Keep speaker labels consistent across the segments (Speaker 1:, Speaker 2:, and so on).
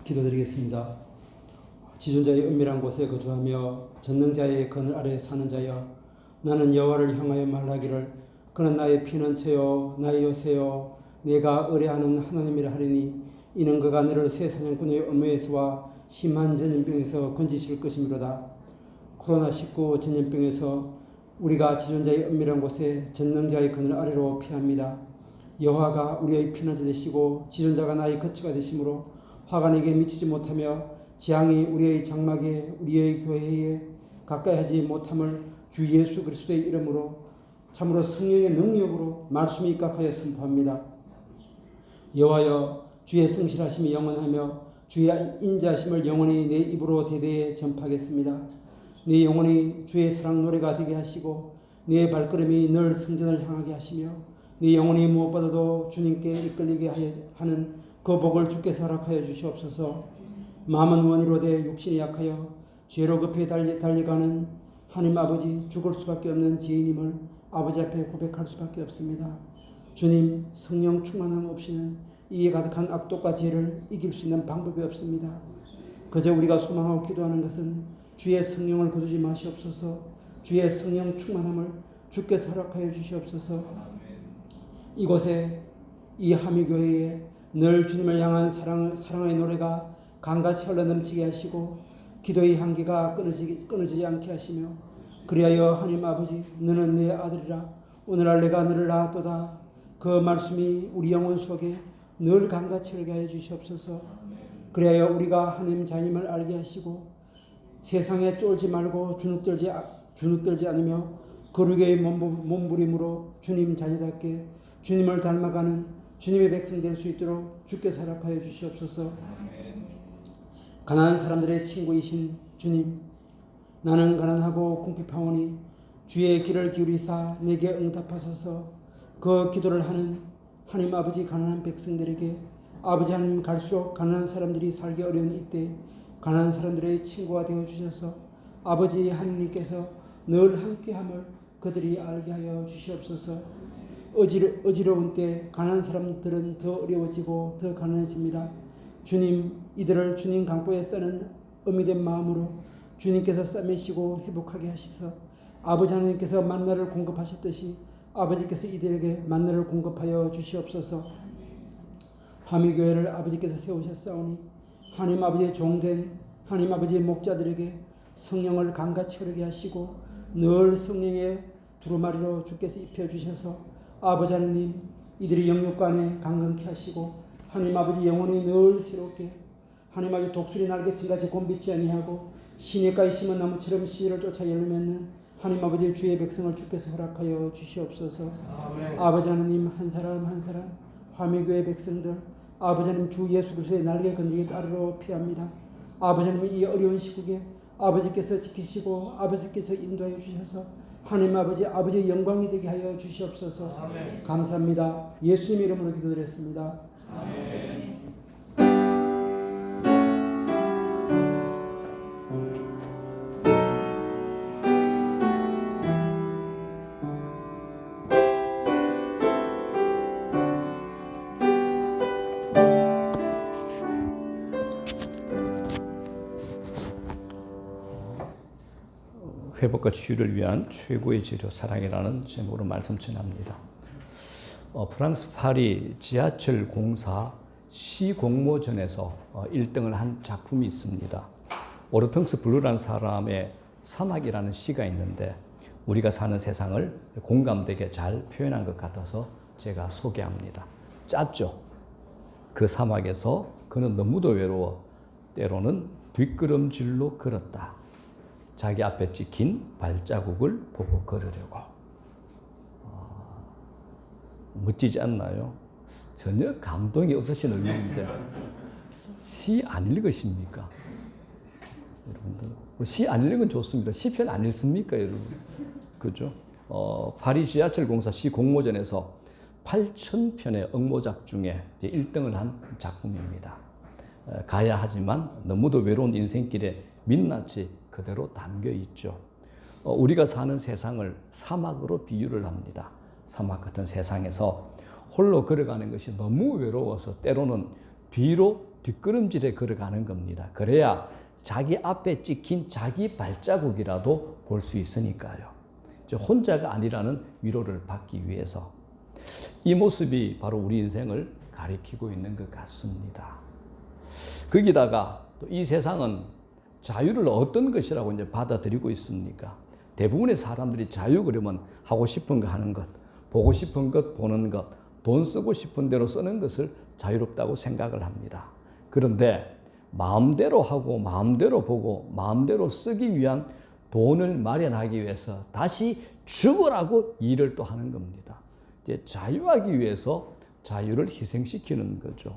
Speaker 1: 기도드리겠습니다. 지존자의 은밀한 곳에 거주하며 전능자의 그늘 아래 사는 자여, 나는 여호와를 향하여 말하기를 그는 나의 피난처요 나의 요새요 내가 의뢰하는 하나님이라 하리니 이는 그가 너를 새 사냥꾼의 업무에서와 심한 전염병에서 건지실 것이미로다. 코로나19 전염병에서 우리가 지존자의 은밀한 곳에 전능자의 그늘 아래로 피합니다. 여호와가 우리의 피난처 되시고 지존자가 나의 거처가 되시므로 화가 내게 미치지 못하며 재앙이 우리의 장막에 우리의 교회에 가까이 하지 못함을 주 예수 그리스도의 이름으로 참으로 성령의 능력으로 말씀이 입각하여 선포합니다. 여호와여, 주의 성실하심이 영원하며 주의 인자하심을 영원히 내 입으로 대대에 전파하겠습니다. 내 영혼이 주의 사랑 노래가 되게 하시고 내 발걸음이 늘 성전을 향하게 하시며 내 영혼이 무엇보다도 주님께 이끌리게 하는 그 복을 주께서 허락하여 주시옵소서. 마음은 원이로되 육신이 약하여 죄로 급히 달려가는 하나님 아버지, 죽을 수밖에 없는 죄인임을 아버지 앞에 고백할 수밖에 없습니다. 주님, 성령 충만함 없이는 이에 가득한 악독과 죄를 이길 수 있는 방법이 없습니다. 그저 우리가 소망하고 기도하는 것은 주의 성령을 거두지 마시옵소서. 주의 성령 충만함을 주께서 허락하여 주시옵소서. 이곳에 이 하미교회에 늘 주님을 향한 사랑의 노래가 강같이 흘러넘치게 하시고 기도의 향기가 끊어지지 않게 하시며 그리하여 하나님 아버지, 너는 내 아들이라 오늘날 내가 너를 낳았도다. 그 말씀이 우리 영혼 속에 늘 강같이 흘게 하여 주시옵소서. 그리하여 우리가 하나님 자임을 알게 하시고 세상에 쫄지 말고 주눅들지 않으며 거룩의 몸부림으로 주님 자녀답게 주님을 닮아가는 주님의 백성 될 수 있도록 주께서 허락하여 주시옵소서. 가난한 사람들의 친구이신 주님, 나는 가난하고 궁핍하오니 주의 귀를 기울이사 내게 응답하소서. 그 기도를 하는 하나님 아버지, 가난한 백성들에게 아버지 하나님, 갈수록 가난한 사람들이 살기 어려운 이때 가난한 사람들의 친구가 되어주셔서 아버지 하나님께서 늘 함께함을 그들이 알게 하여 주시옵소서. 어지러운 때 가난한 사람들은 더 어려워지고 더 가난해집니다. 주님, 이들을 주님 강보에 싸는 어미된 마음으로 주님께서 싸매시고 회복하게 하시서 아버지 하나님께서 만나를 공급하셨듯이 아버지께서 이들에게 만나를 공급하여 주시옵소서. 하미교회를 아버지께서 세우셨사오니 하나님 아버지의 종된 하나님 아버지의 목자들에게 성령을 강같이 흐르게 하시고 늘 성령의 두루마리로 주께서 입혀주셔서 아버지 하나님, 이들이 영육간에 강건케 하시고 하나님 아버지 영혼이 늘 새롭게 하나님 아버지 독수리 날개치같이 곤빛지 아니하고 시냇가에 심은 나무처럼 씨를 쫓아 열매 맺는 하나님 아버지 주의 백성을 주께서 허락하여 주시옵소서. 아멘. 아버지 하나님, 한 사람 한 사람 화미교회 백성들 아버지 하나님 주 예수 그리스도의 날개 건지게 따르러 피합니다. 아버지 하나님, 이 어려운 시국에 아버지께서 지키시고 아버지께서 인도하여 주셔서 하나님 아버지, 아버지의 영광이 되게 하여 주시옵소서. 아멘. 감사합니다. 예수님 이름으로 기도드렸습니다. 아멘.
Speaker 2: 회복과 치유를 위한 최고의 재료 사랑이라는 제목으로 말씀 전합니다. 프랑스 파리 지하철 공사 시 공모전에서 1등을 한 작품이 있습니다. 오르텅스 블루라는 사람의 사막이라는 시가 있는데 우리가 사는 세상을 공감되게 잘 표현한 것 같아서 제가 소개합니다. 짧죠? 그 사막에서 그는 너무도 외로워 때로는 뒷걸음질로 걸었다. 자기 앞에 찍힌 발자국을 보고 걸으려고. 멋지지 않나요? 전혀 감동이 없으신 얼굴인데 시 안 읽으십니까? 여러분들 시 안 읽으면 좋습니다. 시편 안 읽습니까, 여러분? 그죠? 파리 지하철 공사 시 공모전에서 8,000편의 응모작 중에 1등을 한 작품입니다. 가야 하지만 너무도 외로운 인생길에 민낯이 그대로 담겨 있죠. 우리가 사는 세상을 사막으로 비유를 합니다. 사막 같은 세상에서 홀로 걸어가는 것이 너무 외로워서 때로는 뒤로 뒷걸음질에 걸어가는 겁니다. 그래야 자기 앞에 찍힌 자기 발자국이라도 볼 수 있으니까요. 혼자가 아니라는 위로를 받기 위해서. 이 모습이 바로 우리 인생을 가리키고 있는 것 같습니다. 거기다가 또 이 세상은 자유를 어떤 것이라고 이제 받아들이고 있습니까? 대부분의 사람들이 자유 그러면 하고 싶은 거 하는 것, 보고 싶은 것 보는 것, 돈 쓰고 싶은 대로 쓰는 것을 자유롭다고 생각을 합니다. 그런데 마음대로 하고 마음대로 보고 마음대로 쓰기 위한 돈을 마련하기 위해서 다시 죽으라고 일을 또 하는 겁니다. 이제 자유하기 위해서 자유를 희생시키는 거죠.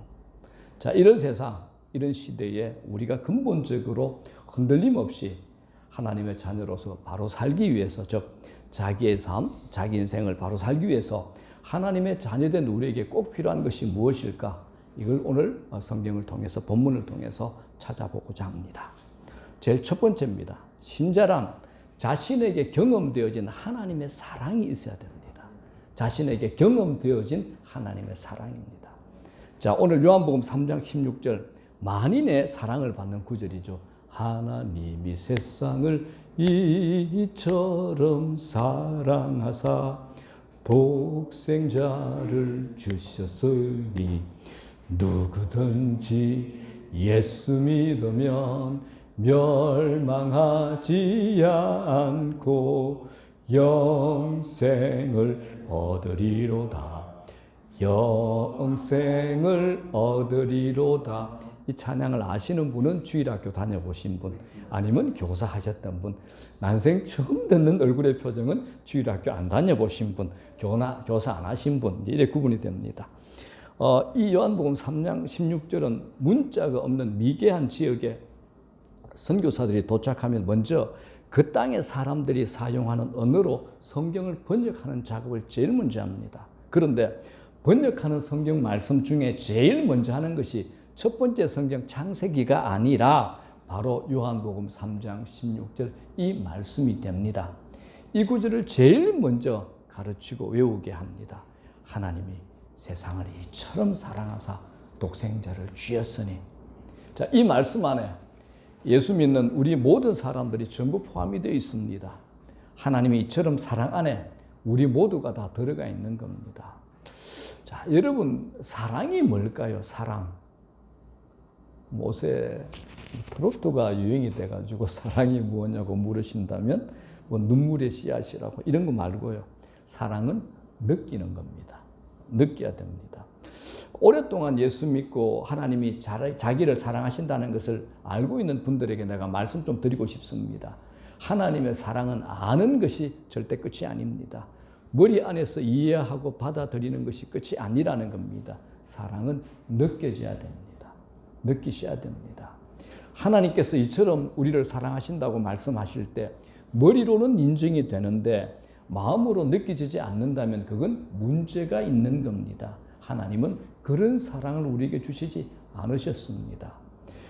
Speaker 2: 자, 이런 세상, 이런 시대에 우리가 근본적으로 흔들림 없이 하나님의 자녀로서 바로 살기 위해서, 즉 자기의 삶, 자기 인생을 바로 살기 위해서 하나님의 자녀된 우리에게 꼭 필요한 것이 무엇일까? 이걸 오늘 성경을 통해서, 본문을 통해서 찾아보고자 합니다. 제일 첫 번째입니다. 신자란 자신에게 경험되어진 하나님의 사랑이 있어야 됩니다. 자신에게 경험되어진 하나님의 사랑입니다. 자, 오늘 요한복음 3장 16절, 만인의 사랑을 받는 구절이죠. 하나님이 세상을 이처럼 사랑하사 독생자를 주셨으니 누구든지 예수 믿으면 멸망하지 않고 영생을 얻으리로다. 영생을 얻으리로다. 이 찬양을 아시는 분은 주일학교 다녀보신 분, 아니면 교사하셨던 분, 난생 처음 듣는 얼굴의 표정은 주일학교 안 다녀보신 분, 교사 안 하신 분, 이제 이렇게 구분이 됩니다. 이 요한복음 3장 16절은 문자가 없는 미개한 지역에 선교사들이 도착하면 먼저 그 땅의 사람들이 사용하는 언어로 성경을 번역하는 작업을 제일 먼저 합니다. 그런데 번역하는 성경 말씀 중에 제일 먼저 하는 것이 첫 번째 성경 창세기가 아니라 바로 요한복음 3장 16절 이 말씀이 됩니다. 이 구절을 제일 먼저 가르치고 외우게 합니다. 하나님이 세상을 이처럼 사랑하사 독생자를 주셨으니. 자, 이 말씀 안에 예수 믿는 우리 모든 사람들이 전부 포함이 되어 있습니다. 하나님이 이처럼 사랑 안에 우리 모두가 다 들어가 있는 겁니다. 자, 여러분, 사랑이 뭘까요? 사랑. 요새 트로트가 유행이 돼가지고 사랑이 뭐냐고 물으신다면 뭐 눈물의 씨앗이라고 이런 거 말고요. 사랑은 느끼는 겁니다. 느껴야 됩니다. 오랫동안 예수 믿고 하나님이 자기를 사랑하신다는 것을 알고 있는 분들에게 내가 말씀 좀 드리고 싶습니다. 하나님의 사랑은 아는 것이 절대 끝이 아닙니다. 머리 안에서 이해하고 받아들이는 것이 끝이 아니라는 겁니다. 사랑은 느껴져야 됩니다. 느끼셔야 됩니다. 하나님께서 이처럼 우리를 사랑하신다고 말씀하실 때 머리로는 인정이 되는데 마음으로 느껴지지 않는다면 그건 문제가 있는 겁니다. 하나님은 그런 사랑을 우리에게 주시지 않으셨습니다.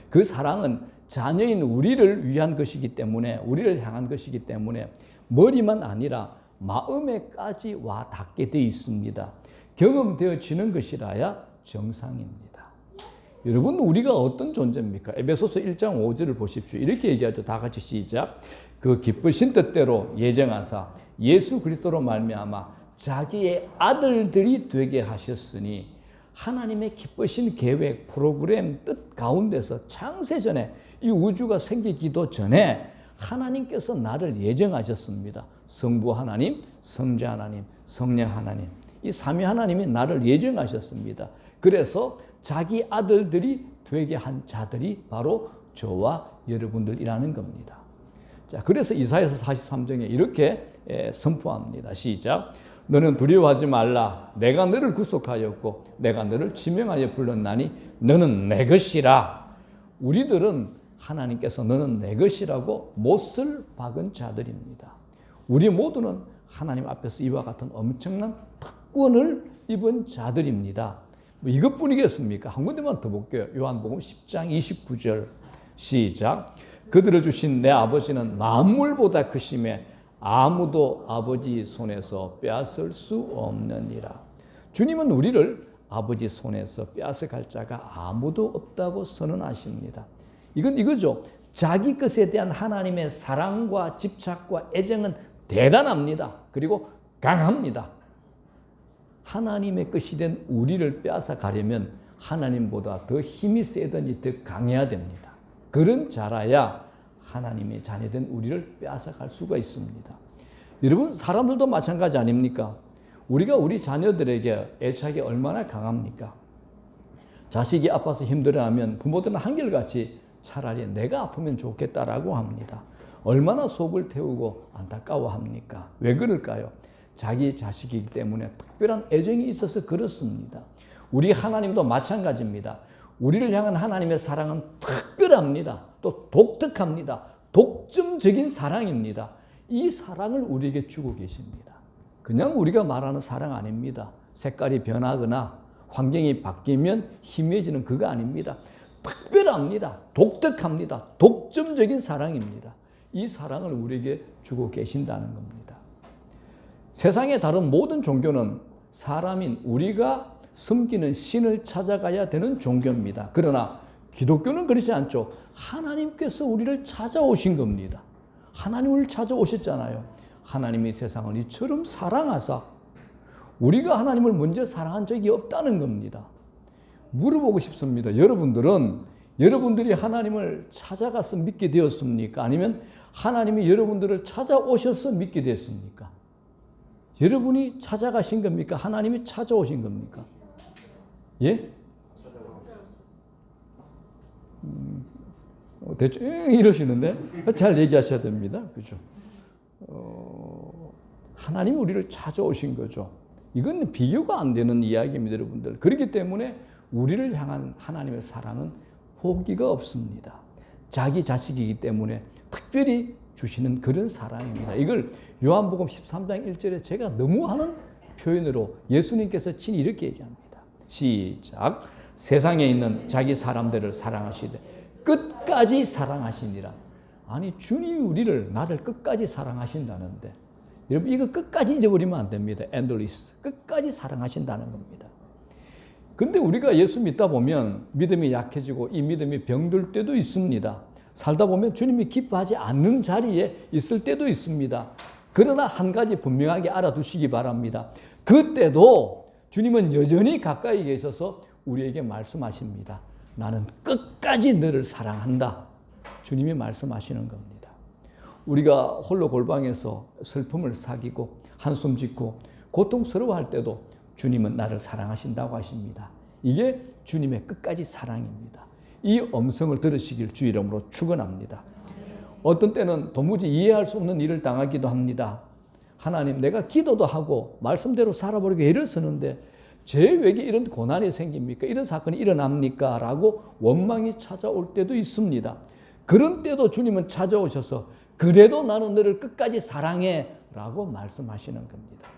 Speaker 2: 그 사랑은 자녀인 우리를 위한 것이기 때문에, 우리를 향한 것이기 때문에 머리만 아니라 마음에까지 와 닿게 되어 있습니다. 경험되어지는 것이라야 정상입니다. 여러분, 우리가 어떤 존재입니까? 에베소서 1장 5절을 보십시오. 이렇게 얘기하죠. 다 같이 시작. 그 기쁘신 뜻대로 예정하사 예수 그리스도로 말미암아 자기의 아들들이 되게 하셨으니, 하나님의 기쁘신 계획, 프로그램, 뜻 가운데서 창세전에 이 우주가 생기기도 전에 하나님께서 나를 예정하셨습니다. 성부 하나님, 성자 하나님, 성령 하나님, 이 삼위 하나님이 나를 예정하셨습니다. 그래서 자기 아들들이 되게 한 자들이 바로 저와 여러분들이라는 겁니다. 자, 그래서 이사야서 43장에 이렇게 선포합니다. 시작. 너는 두려워하지 말라. 내가 너를 구속하였고 내가 너를 지명하여 불렀나니 너는 내 것이라. 우리들은 하나님께서 너는 내 것이라고 못을 박은 자들입니다. 우리 모두는 하나님 앞에서 이와 같은 엄청난 특권을 입은 자들입니다. 뭐 이것뿐이겠습니까? 한 군데만 더 볼게요. 요한복음 10장 29절 시작. 그들을 주신 내 아버지는 만물보다 크심에 아무도 아버지 손에서 빼앗을 수 없느니라. 주님은 우리를 아버지 손에서 빼앗아갈 자가 아무도 없다고 선언하십니다. 이건 이거죠. 자기 것에 대한 하나님의 사랑과 집착과 애정은 대단합니다. 그리고 강합니다. 하나님의 것이 된 우리를 빼앗아가려면 하나님보다 더 힘이 세더니 더 강해야 됩니다. 그런 자라야 하나님의 자녀된 우리를 빼앗아갈 수가 있습니다. 여러분, 사람들도 마찬가지 아닙니까? 우리가 우리 자녀들에게 애착이 얼마나 강합니까? 자식이 아파서 힘들어하면 부모들은 한결같이 차라리 내가 아프면 좋겠다라고 합니다. 얼마나 속을 태우고 안타까워합니까? 왜 그럴까요? 자기 자식이기 때문에 특별한 애정이 있어서 그렇습니다. 우리 하나님도 마찬가지입니다. 우리를 향한 하나님의 사랑은 특별합니다. 또 독특합니다. 독점적인 사랑입니다. 이 사랑을 우리에게 주고 계십니다. 그냥 우리가 말하는 사랑 아닙니다. 색깔이 변하거나 환경이 바뀌면 희미해지는 그거 아닙니다. 특별합니다. 독특합니다. 독점적인 사랑입니다. 이 사랑을 우리에게 주고 계신다는 겁니다. 세상의 다른 모든 종교는 사람인 우리가 섬기는 신을 찾아가야 되는 종교입니다. 그러나 기독교는 그렇지 않죠. 하나님께서 우리를 찾아오신 겁니다. 하나님을 찾아오셨잖아요. 하나님이 세상을 이처럼 사랑하사 우리가 하나님을 먼저 사랑한 적이 없다는 겁니다. 물어보고 싶습니다. 여러분들이 하나님을 찾아가서 믿게 되었습니까? 아니면 하나님이 여러분들을 찾아오셔서 믿게 됐습니까? 여러분이 찾아가신 겁니까? 하나님이 찾아오신 겁니까? 예? 대충 이러시는데 잘 얘기하셔야 됩니다. 그죠? 하나님이 우리를 찾아오신 거죠. 이건 비교가 안 되는 이야기입니다, 여러분들. 그렇기 때문에 우리를 향한 하나님의 사랑은 포기가 없습니다. 자기 자식이기 때문에 특별히 주시는 그런 사랑입니다. 이걸 요한복음 13장 1절에 제가 너무 하는 표현으로 예수님께서 친히 이렇게 얘기합니다. 시작. 세상에 있는 자기 사람들을 사랑하시되 끝까지 사랑하시니라. 아니, 주님이 우리를, 나를 끝까지 사랑하신다는데, 여러분, 이거 끝까지 잊어버리면 안 됩니다. endless. 끝까지 사랑하신다는 겁니다. 근데 우리가 예수 믿다 보면 믿음이 약해지고 이 믿음이 병들 때도 있습니다. 살다 보면 주님이 기뻐하지 않는 자리에 있을 때도 있습니다. 그러나 한 가지 분명하게 알아두시기 바랍니다. 그때도 주님은 여전히 가까이 계셔서 우리에게 말씀하십니다. 나는 끝까지 너를 사랑한다. 주님이 말씀하시는 겁니다. 우리가 홀로 골방에서 슬픔을 사귀고 한숨 짓고 고통스러워할 때도 주님은 나를 사랑하신다고 하십니다. 이게 주님의 끝까지 사랑입니다. 이 음성을 들으시길 주 이름으로 축원합니다. 어떤 때는 도무지 이해할 수 없는 일을 당하기도 합니다. 하나님, 내가 기도도 하고 말씀대로 살아보려고 애를 쓰는데 제에게 이런 고난이 생깁니까? 이런 사건이 일어납니까? 라고 원망이 찾아올 때도 있습니다. 그런 때도 주님은 찾아오셔서 그래도 나는 너를 끝까지 사랑해 라고 말씀하시는 겁니다.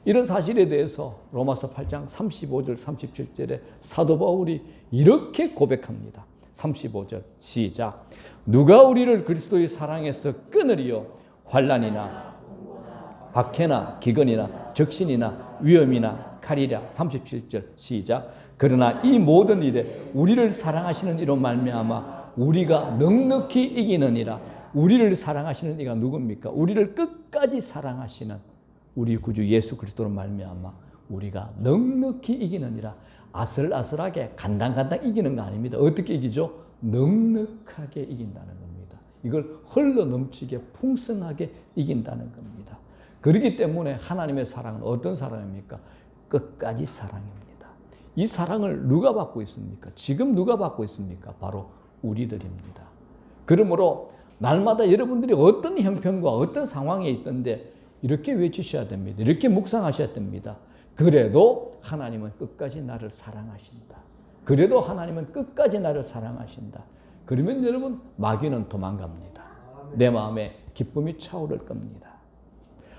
Speaker 2: 이런 사실에 대해서 로마서 8장 35절 37절에 사도 바울이 이렇게 고백합니다. 35절 시작. 누가 우리를 그리스도의 사랑에서 끊으리요? 환난이나 박해나 기근이나 적신이나 위험이나 칼이랴. 37절 시작. 그러나 이 모든 일에 우리를 사랑하시는 이로 말미암아 우리가 넉넉히 이기느니라. 우리를 사랑하시는 이가 누굽니까? 우리를 끝까지 사랑하시는 우리 구주 예수 그리스도로 말미암아 우리가 넉넉히 이기느니라. 아슬아슬하게 간당간당 이기는 거 아닙니다. 어떻게 이기죠? 넉넉하게 이긴다는 겁니다. 이걸 흘러 넘치게 풍성하게 이긴다는 겁니다. 그렇기 때문에 하나님의 사랑은 어떤 사랑입니까? 끝까지 사랑입니다. 이 사랑을 누가 받고 있습니까? 지금 누가 받고 있습니까? 바로 우리들입니다. 그러므로 날마다 여러분들이 어떤 형편과 어떤 상황에 있던데 이렇게 외치셔야 됩니다. 이렇게 묵상하셔야 됩니다. 그래도 하나님은 끝까지 나를 사랑하신다. 그래도 하나님은 끝까지 나를 사랑하신다. 그러면 여러분, 마귀는 도망갑니다. 내 마음에 기쁨이 차오를 겁니다.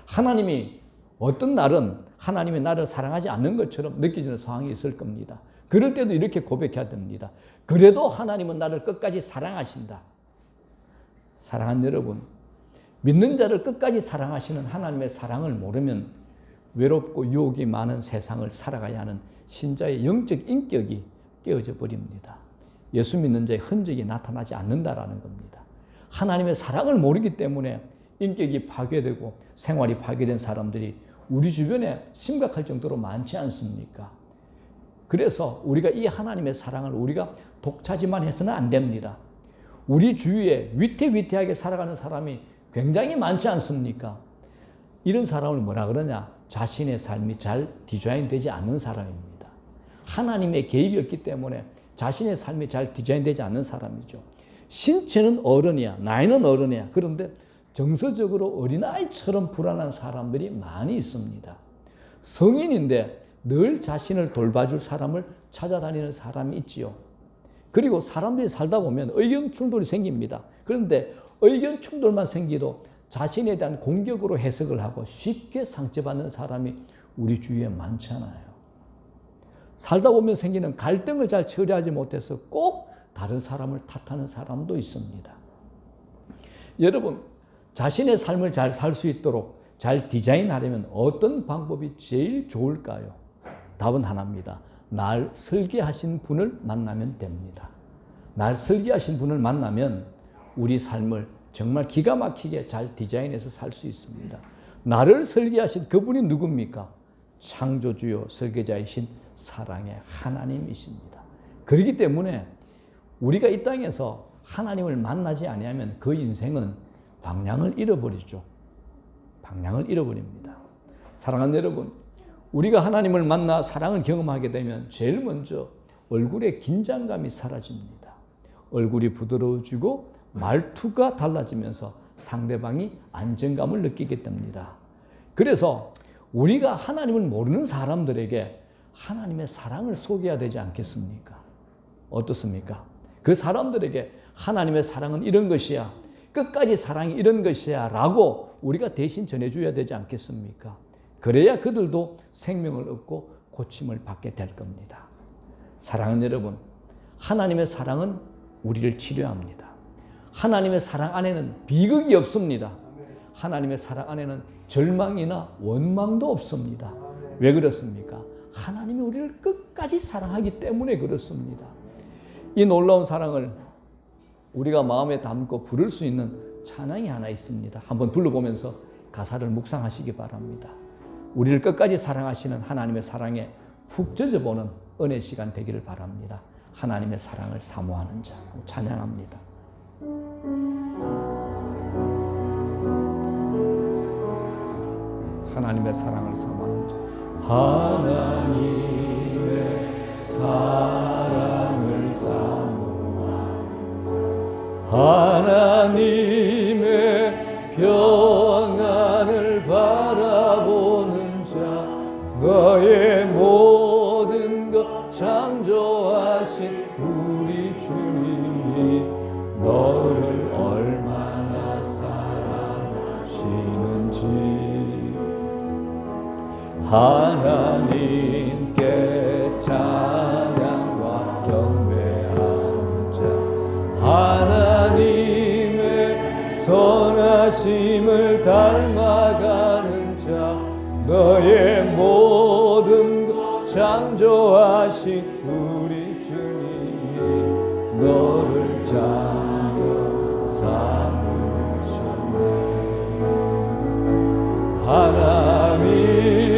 Speaker 2: 하나님이 어떤 날은 하나님이 나를 사랑하지 않는 것처럼 느껴지는 상황이 있을 겁니다. 그럴 때도 이렇게 고백해야 됩니다. 그래도 하나님은 나를 끝까지 사랑하신다. 사랑하는 여러분, 믿는 자를 끝까지 사랑하시는 하나님의 사랑을 모르면 외롭고 유혹이 많은 세상을 살아가야 하는 신자의 영적 인격이 깨어져 버립니다. 예수 믿는 자의 흔적이 나타나지 않는다라는 겁니다. 하나님의 사랑을 모르기 때문에 인격이 파괴되고 생활이 파괴된 사람들이 우리 주변에 심각할 정도로 많지 않습니까? 그래서 우리가 이 하나님의 사랑을 우리가 독차지만 해서는 안 됩니다. 우리 주위에 위태위태하게 살아가는 사람이 굉장히 많지 않습니까? 이런 사람을 뭐라 그러냐? 자신의 삶이 잘 디자인되지 않는 사람입니다. 하나님의 개입이 없기 때문에 자신의 삶이 잘 디자인되지 않는 사람이죠. 신체는 어른이야, 나이는 어른이야. 그런데 정서적으로 어린아이처럼 불안한 사람들이 많이 있습니다. 성인인데 늘 자신을 돌봐줄 사람을 찾아다니는 사람이 있지요. 그리고 사람들이 살다 보면 의견 충돌이 생깁니다. 그런데 의견 충돌만 생기도 자신에 대한 공격으로 해석을 하고 쉽게 상처받는 사람이 우리 주위에 많잖아요. 살다 보면 생기는 갈등을 잘 처리하지 못해서 꼭 다른 사람을 탓하는 사람도 있습니다. 여러분, 자신의 삶을 잘 살 수 있도록 잘 디자인하려면 어떤 방법이 제일 좋을까요? 답은 하나입니다. 날 설계하신 분을 만나면 됩니다. 날 설계하신 분을 만나면 우리 삶을 정말 기가 막히게 잘 디자인해서 살 수 있습니다. 나를 설계하신 그분이 누굽니까? 창조주요 설계자이신 사랑의 하나님이십니다. 그렇기 때문에 우리가 이 땅에서 하나님을 만나지 아니하면 그 인생은 방향을 잃어버리죠. 방향을 잃어버립니다. 사랑하는 여러분, 우리가 하나님을 만나 사랑을 경험하게 되면 제일 먼저 얼굴에 긴장감이 사라집니다. 얼굴이 부드러워지고 말투가 달라지면서 상대방이 안정감을 느끼게 됩니다. 그래서 우리가 하나님을 모르는 사람들에게 하나님의 사랑을 소개해야 되지 않겠습니까? 어떻습니까? 그 사람들에게 하나님의 사랑은 이런 것이야, 끝까지 사랑이 이런 것이야 라고 우리가 대신 전해줘야 되지 않겠습니까? 그래야 그들도 생명을 얻고 고침을 받게 될 겁니다. 사랑하는 여러분, 하나님의 사랑은 우리를 치료합니다. 하나님의 사랑 안에는 비극이 없습니다. 하나님의 사랑 안에는 절망이나 원망도 없습니다. 왜 그렇습니까? 하나님이 우리를 끝까지 사랑하기 때문에 그렇습니다. 이 놀라운 사랑을 우리가 마음에 담고 부를 수 있는 찬양이 하나 있습니다. 한번 불러보면서 가사를 묵상하시기 바랍니다. 우리를 끝까지 사랑하시는 하나님의 사랑에 푹 젖어보는 은혜 시간 되기를 바랍니다. 하나님의 사랑을 사모하는 자, 찬양합니다. 하나님의 사랑을 사모하는 자, 하나님의 사랑을 사모하는 하나님의 평안을 바라보는 자, 너의 모든 것 창조하신 우리 주님이 너를 얼마나 사랑하시는지 하나님께 찬양과 경배하는 자, 하나님의 선하심을 닮아가는 자, 너의 모든 것 창조하신 우리 주님이 너를 자녀 삼으셨네. 하나님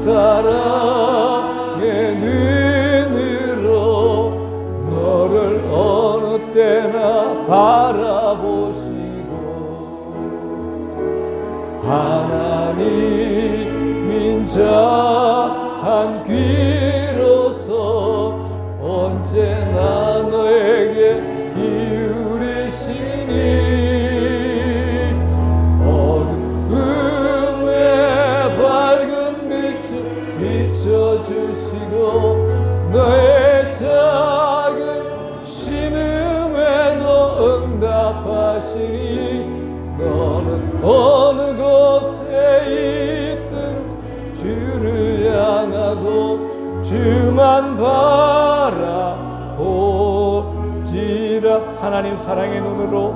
Speaker 2: 사랑의 눈으로 너를 어느 때나 바라보시고 하나님 인자한 귀로서 언제나 너에게 기울이시니 어둠에 밝은 빛을 비춰주시고 너의 작은 신음에도 응답하시니 너는 어느 곳에 있든 주를 향하고 주만 바라보지라. 하나님 사랑의 눈으로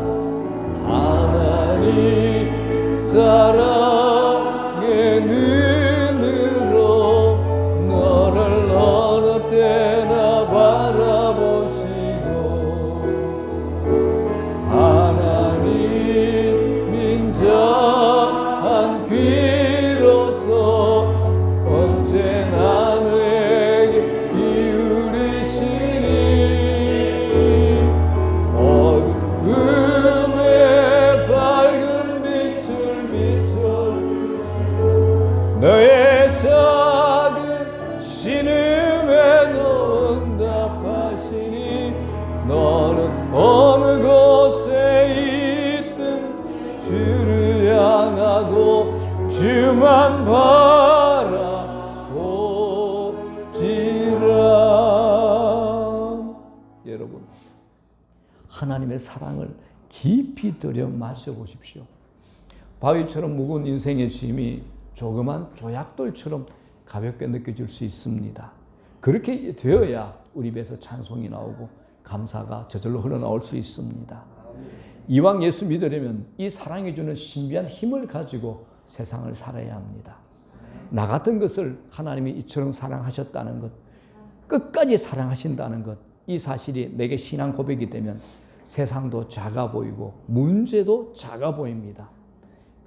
Speaker 2: 하나님 사랑의 눈으로 너를 언제나 바라보시고 하나님 인자한 귀로서 언제나 내게 기울이시니 어둠에 밝은 빛을 비춰주시고 너의 작은 신음에 응답하시니 너는 어느 곳에 있든 주를 향하고 주만 바라보지라. 여러분, 하나님의 사랑을 깊이 들여 마셔보십시오. 바위처럼 무거운 인생의 짐이 조그만 조약돌처럼 가볍게 느껴질 수 있습니다. 그렇게 되어야 우리 입에서 찬송이 나오고 감사가 저절로 흘러나올 수 있습니다. 이왕 예수 믿으려면 이 사랑이 주는 신비한 힘을 가지고 세상을 살아야 합니다. 나 같은 것을 하나님이 이처럼 사랑하셨다는 것, 끝까지 사랑하신다는 것, 이 사실이 내게 신앙 고백이 되면 세상도 작아 보이고 문제도 작아 보입니다.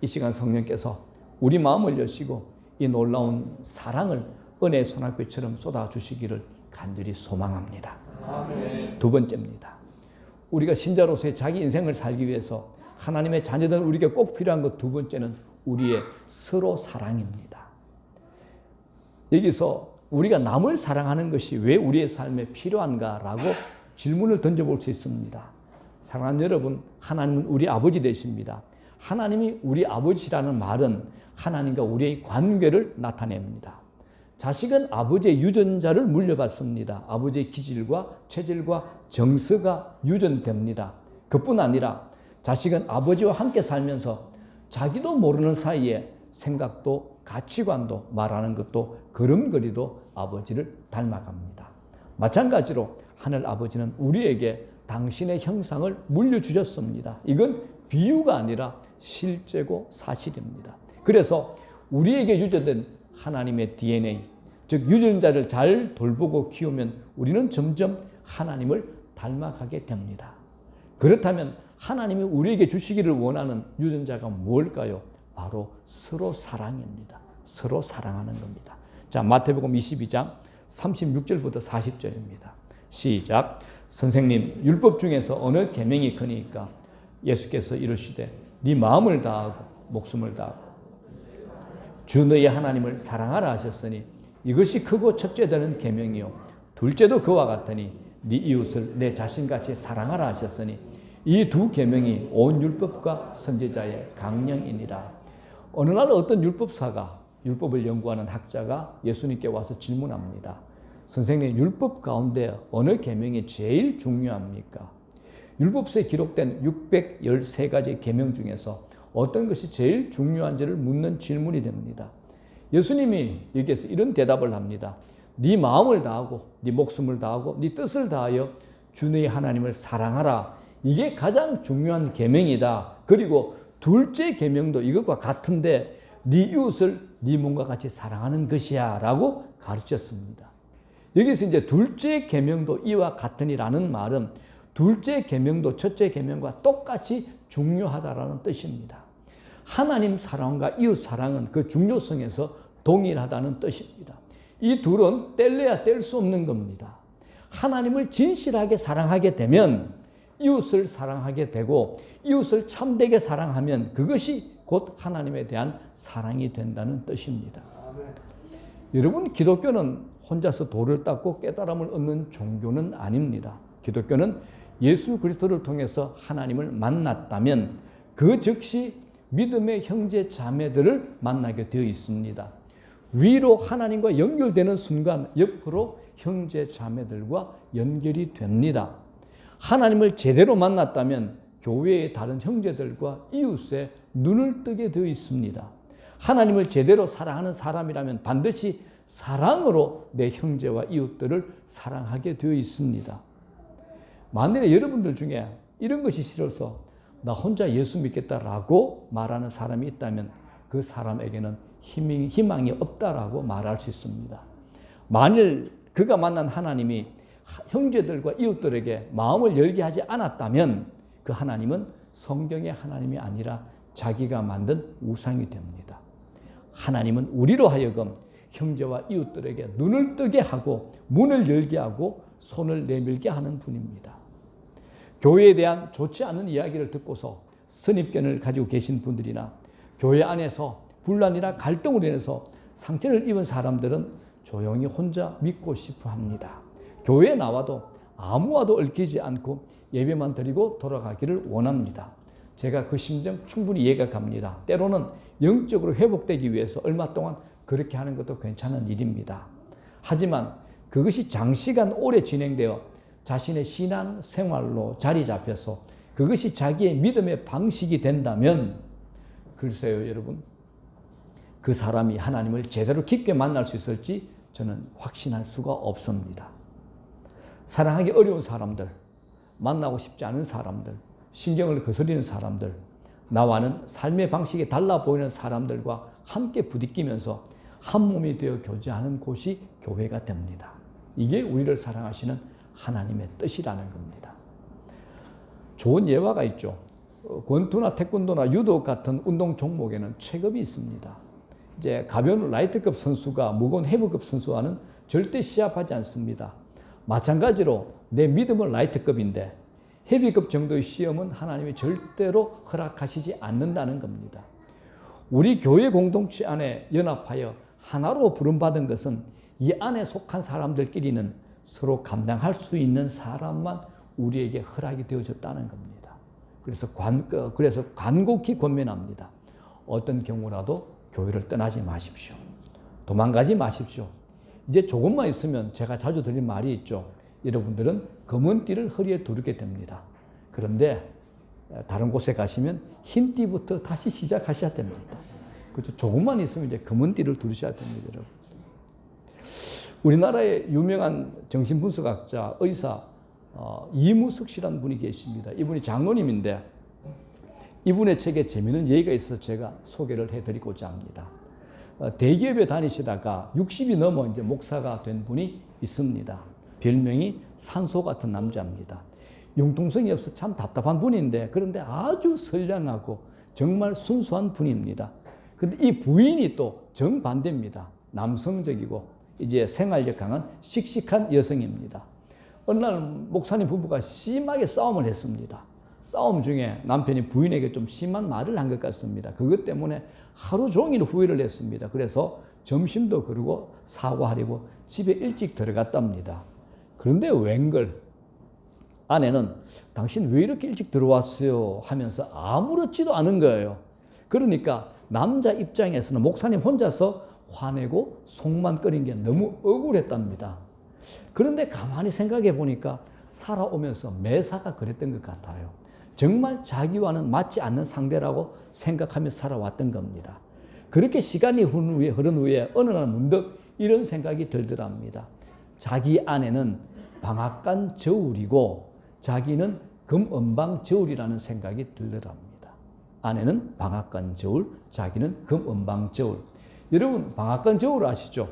Speaker 2: 이 시간 성령께서 우리 마음을 여시고 이 놀라운 사랑을 은혜의 소낙비처럼 쏟아주시기를 간절히 소망합니다. 아멘. 두 번째입니다. 우리가 신자로서의 자기 인생을 살기 위해서 하나님의 자녀들 우리에게 꼭 필요한 것 두 번째는 우리의 서로 사랑입니다. 여기서 우리가 남을 사랑하는 것이 왜 우리의 삶에 필요한가라고 질문을 던져볼 수 있습니다. 사랑하는 여러분, 하나님은 우리 아버지 되십니다. 하나님이 우리 아버지라는 말은 하나님과 우리의 관계를 나타냅니다. 자식은 아버지의 유전자를 물려받습니다. 아버지의 기질과 체질과 정서가 유전됩니다. 그뿐 아니라 자식은 아버지와 함께 살면서 자기도 모르는 사이에 생각도 가치관도 말하는 것도 걸음걸이도 아버지를 닮아갑니다. 마찬가지로 하늘 아버지는 우리에게 당신의 형상을 물려주셨습니다. 이건 비유가 아니라 실제고 사실입니다. 그래서 우리에게 유전된 하나님의 DNA, 즉 유전자를 잘 돌보고 키우면 우리는 점점 하나님을 닮아가게 됩니다. 그렇다면 하나님이 우리에게 주시기를 원하는 유전자가 뭘까요? 바로 서로 사랑입니다. 서로 사랑하는 겁니다. 자, 마태복음 22장 36절부터 40절입니다. 시작. 선생님, 율법 중에서 어느 계명이 크니까? 예수께서 이르시되 네 마음을 다하고 목숨을 다하고 주 너의 하나님을 사랑하라 하셨으니 이것이 크고 첫째 되는 계명이요 둘째도 그와 같으니 네 이웃을 내 자신같이 사랑하라 하셨으니 이 두 계명이 온 율법과 선지자의 강령이니라. 어느 날 어떤 율법사가, 율법을 연구하는 학자가 예수님께 와서 질문합니다. 선생님, 율법 가운데 어느 계명이 제일 중요합니까? 율법서에 기록된 613가지 계명 중에서 어떤 것이 제일 중요한지를 묻는 질문이 됩니다. 예수님이 여기에서 이런 대답을 합니다. 네 마음을 다하고 네 목숨을 다하고 네 뜻을 다하여 주 너의 하나님을 사랑하라. 이게 가장 중요한 계명이다. 그리고 둘째 계명도 이것과 같은데 네 이웃을 네 몸과 같이 사랑하는 것이야 라고 가르쳤습니다. 여기서 이제 둘째 계명도 이와 같으니라는 말은 둘째 계명도 첫째 계명과 똑같이 중요하다라는 뜻입니다. 하나님 사랑과 이웃 사랑은 그 중요성에서 동일하다는 뜻입니다. 이 둘은 뗄래야 뗄 수 없는 겁니다. 하나님을 진실하게 사랑하게 되면 이웃을 사랑하게 되고 이웃을 참되게 사랑하면 그것이 곧 하나님에 대한 사랑이 된다는 뜻입니다. 아멘. 여러분, 기독교는 혼자서 도를 닦고 깨달음을 얻는 종교는 아닙니다. 기독교는 예수 그리스도를 통해서 하나님을 만났다면 그 즉시 믿음의 형제 자매들을 만나게 되어 있습니다. 위로 하나님과 연결되는 순간 옆으로 형제 자매들과 연결이 됩니다. 하나님을 제대로 만났다면 교회의 다른 형제들과 이웃에 눈을 뜨게 되어 있습니다. 하나님을 제대로 사랑하는 사람이라면 반드시 사랑으로 내 형제와 이웃들을 사랑하게 되어 있습니다. 만일에 여러분들 중에 이런 것이 싫어서 나 혼자 예수 믿겠다라고 말하는 사람이 있다면 그 사람에게는 희망이 없다라고 말할 수 있습니다. 만일 그가 만난 하나님이 형제들과 이웃들에게 마음을 열게 하지 않았다면 그 하나님은 성경의 하나님이 아니라 자기가 만든 우상이 됩니다. 하나님은 우리로 하여금 형제와 이웃들에게 눈을 뜨게 하고 문을 열게 하고 손을 내밀게 하는 분입니다. 교회에 대한 좋지 않은 이야기를 듣고서 선입견을 가지고 계신 분들이나 교회 안에서 분란이나 갈등으로 인해서 상처를 입은 사람들은 조용히 혼자 믿고 싶어 합니다. 교회에 나와도 아무와도 얽히지 않고 예배만 드리고 돌아가기를 원합니다. 제가 그 심정 충분히 이해가 갑니다. 때로는 영적으로 회복되기 위해서 얼마 동안 그렇게 하는 것도 괜찮은 일입니다. 하지만 그것이 장시간 오래 진행되어 자신의 신앙 생활로 자리 잡혀서 그것이 자기의 믿음의 방식이 된다면 글쎄요 여러분, 그 사람이 하나님을 제대로 깊게 만날 수 있을지 저는 확신할 수가 없습니다. 사랑하기 어려운 사람들, 만나고 싶지 않은 사람들, 신경을 거스리는 사람들, 나와는 삶의 방식이 달라 보이는 사람들과 함께 부딪히면서 한 몸이 되어 교제하는 곳이 교회가 됩니다. 이게 우리를 사랑하시는 하나님의 뜻이라는 겁니다. 좋은 예화가 있죠. 권투나 태권도나 유도 같은 운동 종목에는 체급이 있습니다. 이제 가벼운 라이트급 선수가 무거운 헤비급 선수와는 절대 시합하지 않습니다. 마찬가지로 내 믿음은 라이트급인데 헤비급 정도의 시험은 하나님이 절대로 허락하시지 않는다는 겁니다. 우리 교회 공동체 안에 연합하여 하나로 부름받은 것은 이 안에 속한 사람들끼리는 서로 감당할 수 있는 사람만 우리에게 허락이 되어졌다는 겁니다. 그래서 간곡히 권면합니다. 어떤 경우라도 교회를 떠나지 마십시오. 도망가지 마십시오. 이제 조금만 있으면 제가 자주 드리는 말이 있죠. 여러분들은 검은 띠를 허리에 두르게 됩니다. 그런데 다른 곳에 가시면 흰 띠부터 다시 시작하셔야 됩니다. 그렇죠? 조금만 있으면 이제 검은 띠를 두르셔야 됩니다, 여러분. 우리나라의 유명한 정신분석학자, 의사 이무석 씨라는 분이 계십니다. 이분이 장로님인데 이분의 책에 재미있는 얘기가 있어서 제가 소개를 해드리고자 합니다. 대기업에 다니시다가 60이 넘어 이제 목사가 된 분이 있습니다. 별명이 산소 같은 남자입니다. 융통성이 없어 참 답답한 분인데 그런데 아주 선량하고 정말 순수한 분입니다. 그런데 이 부인이 또 정반대입니다. 남성적이고 이제 생활력 강한 씩씩한 여성입니다. 어느 날 목사님 부부가 심하게 싸움을 했습니다. 싸움 중에 남편이 부인에게 좀 심한 말을 한 것 같습니다. 그것 때문에 하루 종일 후회를 했습니다. 그래서 점심도 그러고 사과하려고 집에 일찍 들어갔답니다. 그런데 웬걸 아내는 당신 왜 이렇게 일찍 들어왔어요 하면서 아무렇지도 않은 거예요. 그러니까 남자 입장에서는 목사님 혼자서 화내고 속만 끓인 게 너무 억울했답니다. 그런데 가만히 생각해 보니까 살아오면서 매사가 그랬던 것 같아요. 정말 자기와는 맞지 않는 상대라고 생각하며 살아왔던 겁니다. 그렇게 시간이 흐른 후에 어느 날 문득 이런 생각이 들더랍니다. 자기 아내는 방앗간 저울이고 자기는 금은방 저울이라는 생각이 들더랍니다. 아내는 방앗간 저울, 자기는 금은방 저울. 여러분 방앗간 저울 아시죠?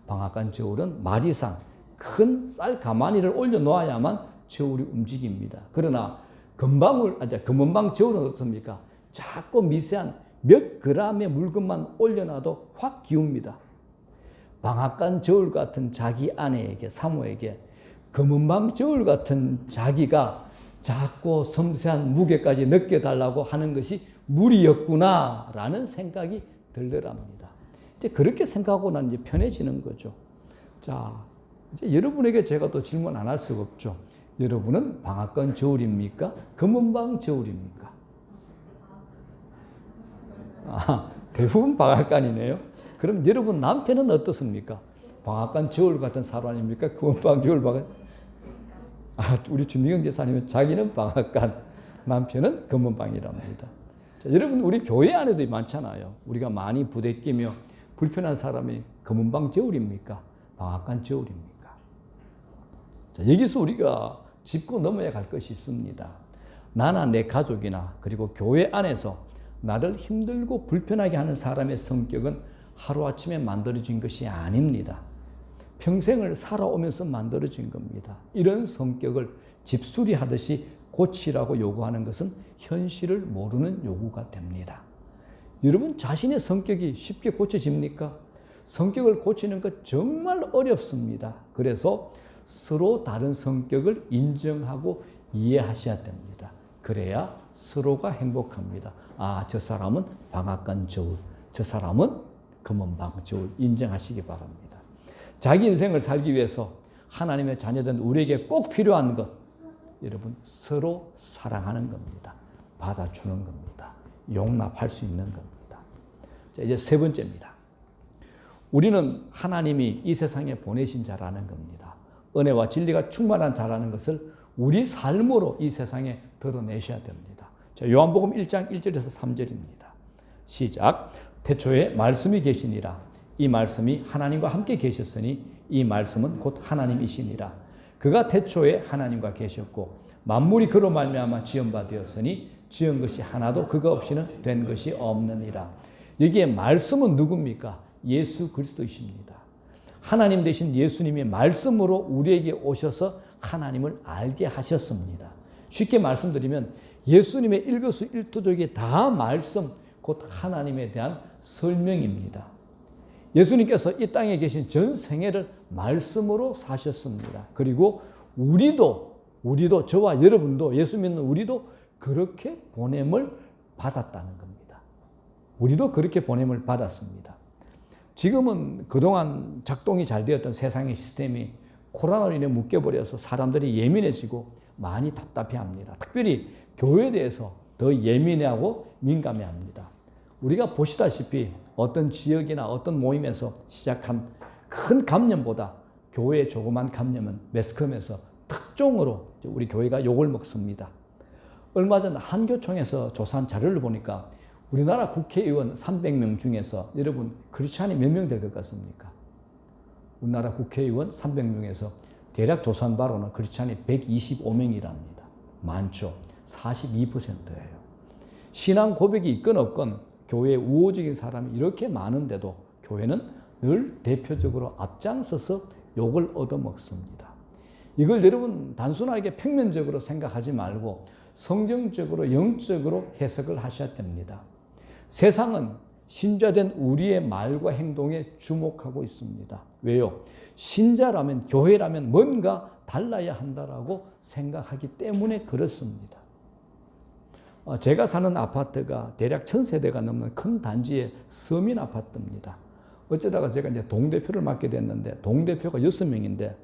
Speaker 2: 방앗간 저울은 마디상 큰 쌀 가마니를 올려놓아야만 저울이 움직입니다. 그러나 금은방 저울은 어떻습니까? 작고 미세한 몇 그램의 물건만 올려놔도 확 기웁니다. 방앗간 저울 같은 자기 아내에게, 사모에게 금은방 저울 같은 자기가 작고 섬세한 무게까지 느껴달라고 하는 것이 무리였구나라는 생각이 들더랍니다. 이제 그렇게 생각하고 난 이제 편해지는 거죠. 자, 이제 여러분에게 제가 또 질문 안 할 수가 없죠. 여러분은 방앗간 저울입니까? 금은방 저울입니까? 대부분 방앗간이네요. 그럼 여러분 남편은 어떻습니까? 방앗간 저울 같은 사람입니까? 금은방 저울 방앗간? 우리 주미경 제사님은 자기는 방앗간, 남편은 금은방이랍니다. 자, 여러분 우리 교회 안에도 많잖아요. 우리가 많이 부대끼며 불편한 사람이 금은방 저울입니까? 방앗간 저울입니까? 자, 여기서 우리가 짚고 넘어야 갈 것이 있습니다. 나나 내 가족이나 그리고 교회 안에서 나를 힘들고 불편하게 하는 사람의 성격은 하루아침에 만들어진 것이 아닙니다. 평생을 살아오면서 만들어진 겁니다. 이런 성격을 집수리하듯이 고치라고 요구하는 것은 현실을 모르는 요구가 됩니다. 여러분 자신의 성격이 쉽게 고쳐집니까? 성격을 고치는 것 정말 어렵습니다. 그래서 서로 다른 성격을 인정하고 이해하셔야 됩니다. 그래야 서로가 행복합니다. 아, 저 사람은 방앗간 저울, 저 사람은 금은방 저울 인정하시기 바랍니다. 자기 인생을 살기 위해서 하나님의 자녀된 우리에게 꼭 필요한 것, 여러분 서로 사랑하는 겁니다. 받아주는 겁니다. 용납할 수 있는 겁니다. 자, 이제 세 번째입니다. 우리는 하나님이 이 세상에 보내신 자라는 겁니다. 은혜와 진리가 충만한 자라는 것을 우리 삶으로 이 세상에 드러내셔야 됩니다. 자, 요한복음 1장 1절에서 3절입니다. 시작. 태초에 말씀이 계시니라. 이 말씀이 하나님과 함께 계셨으니 이 말씀은 곧 하나님이시니라. 그가 태초에 하나님과 계셨고 만물이 그로 말미암아 지은 바 되었으니 지은 것이 하나도 그가 없이는 된 것이 없느니라. 여기에 말씀은 누굽니까? 예수 그리스도이십니다. 하나님 되신 예수님이 말씀으로 우리에게 오셔서 하나님을 알게 하셨습니다. 쉽게 말씀드리면 예수님의 일거수일투족이 다 말씀, 곧 하나님에 대한 설명입니다. 예수님께서 이 땅에 계신 전 생애를 말씀으로 사셨습니다. 그리고 우리도 저와 여러분도 예수 믿는 우리도 그렇게 보냄을 받았다는 겁니다. 우리도 그렇게 보냄을 받았습니다. 지금은 그동안 작동이 잘 되었던 세상의 시스템이 코로나로 인해 묶여버려서 사람들이 예민해지고 많이 답답해합니다. 특별히 교회에 대해서 더 예민해하고 민감해합니다. 우리가 보시다시피 어떤 지역이나 어떤 모임에서 시작한 큰 감염보다 교회의 조그만 감염은 매스컴에서 특종으로 우리 교회가 욕을 먹습니다. 얼마 전 한교총에서 조사한 자료를 보니까 우리나라 국회의원 300명 중에서 여러분 크리스찬이 몇 명 될 것 같습니까? 우리나라 국회의원 300명에서 대략 조사한 바로는 크리스찬이 125명이랍니다. 많죠. 42%예요. 신앙 고백이 있건 없건 교회에 우호적인 사람이 이렇게 많은데도 교회는 늘 대표적으로 앞장서서 욕을 얻어먹습니다. 이걸 여러분 단순하게 평면적으로 생각하지 말고 성경적으로 영적으로 해석을 하셔야 됩니다. 세상은 신자된 우리의 말과 행동에 주목하고 있습니다. 왜요? 신자라면 교회라면 뭔가 달라야 한다라고 생각하기 때문에 그렇습니다. 제가 사는 아파트가 대략 1000세대가 넘는 큰 단지의 서민 아파트입니다. 어쩌다가 제가 이제 동대표를 맡게 됐는데 동대표가 6명인데